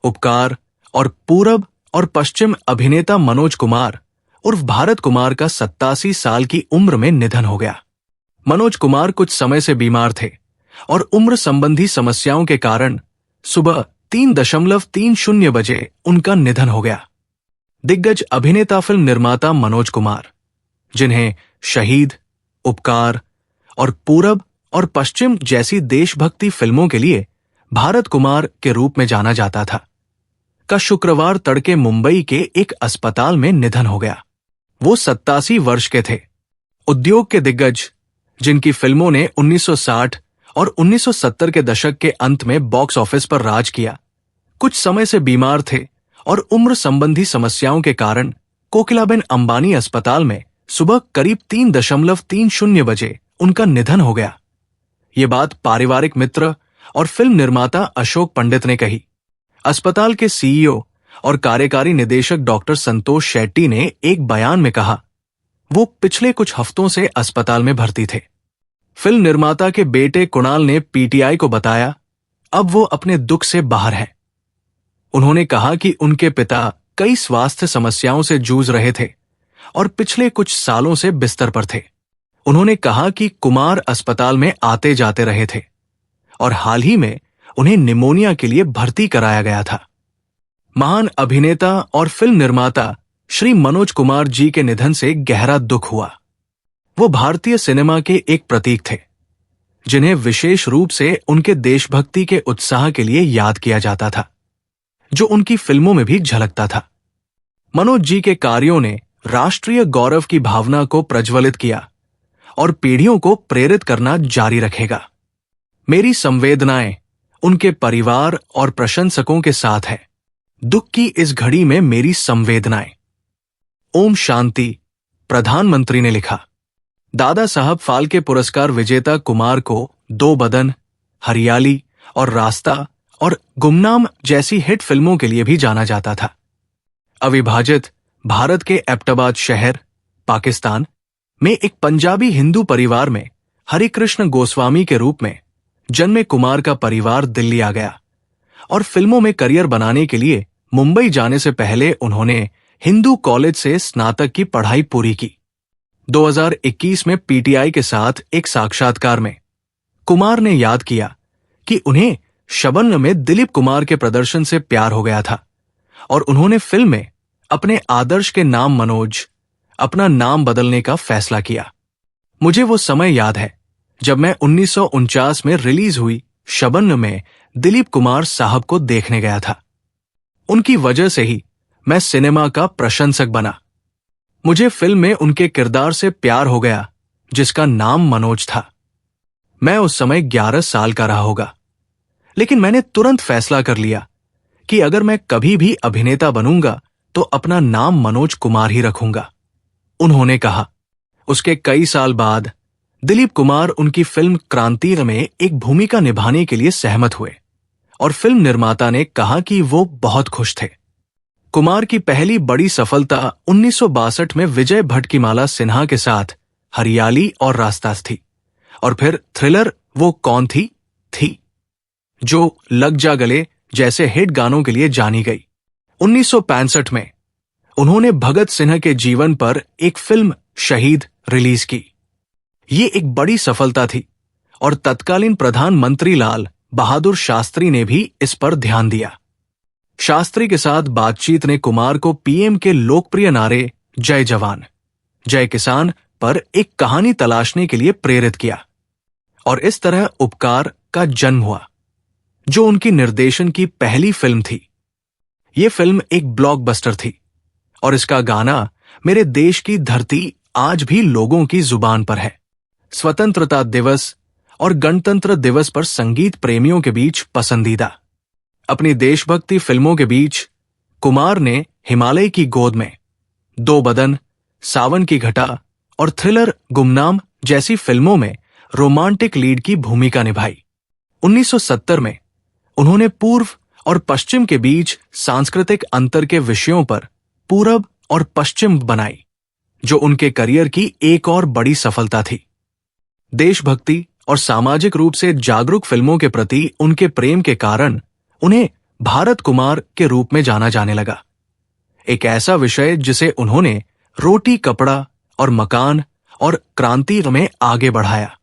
उपकार और पूरब और पश्चिम अभिनेता मनोज कुमार उर्फ भारत कुमार का 87 साल की उम्र में निधन हो गया। मनोज कुमार कुछ समय से बीमार थे और उम्र संबंधी समस्याओं के कारण सुबह 3:30 बजे उनका निधन हो गया। दिग्गज अभिनेता फिल्म निर्माता मनोज कुमार, जिन्हें शहीद, उपकार और पूरब और पश्चिम जैसी देशभक्ति फिल्मों के लिए भारत कुमार के रूप में जाना जाता था, का शुक्रवार तड़के मुंबई के एक अस्पताल में निधन हो गया। वो 87 वर्ष के थे। उद्योग के दिग्गज, जिनकी फिल्मों ने 1960 और 1970 के दशक के अंत में बॉक्स ऑफिस पर राज किया, कुछ समय से बीमार थे और उम्र संबंधी समस्याओं के कारण कोकिलाबेन अंबानी अस्पताल में सुबह करीब 3:30 बजे उनका निधन हो गया। ये बात पारिवारिक मित्र और फिल्म निर्माता अशोक पंडित ने कही। अस्पताल के सीईओ और कार्यकारी निदेशक डॉक्टर संतोष शेट्टी ने एक बयान में कहा, वो पिछले कुछ हफ्तों से अस्पताल में भर्ती थे। फिल्म निर्माता के बेटे कुणाल ने पीटीआई को बताया, अब वो अपने दुख से बाहर हैं। उन्होंने कहा कि उनके पिता कई स्वास्थ्य समस्याओं से जूझ रहे थे और पिछले कुछ सालों से बिस्तर पर थे। उन्होंने कहा कि कुमार अस्पताल में आते जाते रहे थे और हाल ही में उन्हें निमोनिया के लिए भर्ती कराया गया था। महान अभिनेता और फिल्म निर्माता श्री मनोज कुमार जी के निधन से गहरा दुख हुआ। वो भारतीय सिनेमा के एक प्रतीक थे, जिन्हें विशेष रूप से उनके देशभक्ति के उत्साह के लिए याद किया जाता था, जो उनकी फिल्मों में भी झलकता था। मनोज जी के कार्यों ने राष्ट्रीय गौरव की भावना को प्रज्वलित किया और पीढ़ियों को प्रेरित करना जारी रखेगा। मेरी संवेदनाएं उनके परिवार और प्रशंसकों के साथ है। दुख की इस घड़ी में मेरी संवेदनाएं। ओम शांति, प्रधानमंत्री ने लिखा। दादा साहब फाल्के पुरस्कार विजेता कुमार को दो बदन, हरियाली और रास्ता और गुमनाम जैसी हिट फिल्मों के लिए भी जाना जाता था। अविभाजित भारत के एबटाबाद शहर, पाकिस्तान में एक पंजाबी हिंदू परिवार में हरिकृष्ण गोस्वामी के रूप में जन्मे कुमार का परिवार दिल्ली आ गया और फिल्मों में करियर बनाने के लिए मुंबई जाने से पहले उन्होंने हिंदू कॉलेज से स्नातक की पढ़ाई पूरी की। 2021 में पीटीआई के साथ एक साक्षात्कार में कुमार ने याद किया कि उन्हें शबन्न में दिलीप कुमार के प्रदर्शन से प्यार हो गया था और उन्होंने फिल्म में अपने आदर्श के नाम मनोज अपना नाम बदलने का फैसला किया। मुझे वो समय याद है जब मैं 1949 में रिलीज हुई शबन्न में दिलीप कुमार साहब को देखने गया था। उनकी वजह से ही मैं सिनेमा का प्रशंसक बना। मुझे फिल्म में उनके किरदार से प्यार हो गया जिसका नाम मनोज था। मैं उस समय 11 साल का रहा होगा, लेकिन मैंने तुरंत फैसला कर लिया कि अगर मैं कभी भी अभिनेता बनूंगा तो अपना नाम मनोज कुमार ही रखूंगा, उन्होंने कहा। उसके कई साल बाद दिलीप कुमार उनकी फिल्म क्रांति में एक भूमिका निभाने के लिए सहमत हुए और फिल्म निर्माता ने कहा कि वो बहुत खुश थे। कुमार की पहली बड़ी सफलता 1962 में विजय भटकीमाला सिन्हा के साथ हरियाली और रास्ता थी और फिर थ्रिलर वो कौन थी, जो लग जा गले जैसे हिट गानों के लिए जानी गई। 1965 में उन्होंने भगत सिन्हा के जीवन पर एक फिल्म शहीद रिलीज की। ये एक बड़ी सफलता थी और तत्कालीन प्रधानमंत्री लाल बहादुर शास्त्री ने भी इस पर ध्यान दिया। शास्त्री के साथ बातचीत ने कुमार को पीएम के लोकप्रिय नारे जय जवान, जय किसान पर एक कहानी तलाशने के लिए प्रेरित किया और इस तरह उपकार का जन्म हुआ, जो उनकी निर्देशन की पहली फिल्म थी। ये फिल्म एक ब्लॉकबस्टर थी और इसका गाना मेरे देश की धरती आज भी लोगों की जुबान पर है। स्वतंत्रता दिवस और गणतंत्र दिवस पर संगीत प्रेमियों के बीच पसंदीदा। अपनी देशभक्ति फिल्मों के बीच कुमार ने हिमालय की गोद में, दो बदन, सावन की घटा और थ्रिलर गुमनाम जैसी फिल्मों में रोमांटिक लीड की भूमिका निभाई। 1970 में उन्होंने पूर्व और पश्चिम के बीच सांस्कृतिक अंतर के विषयों पर पूरब और पश्चिम बनाई, जो उनके करियर की एक और बड़ी सफलता थी। देशभक्ति और सामाजिक रूप से जागरूक फिल्मों के प्रति उनके प्रेम के कारण उन्हें भारत कुमार के रूप में जाना जाने लगा। एक ऐसा विषय जिसे उन्होंने रोटी कपड़ा और मकान और क्रांति में आगे बढ़ाया।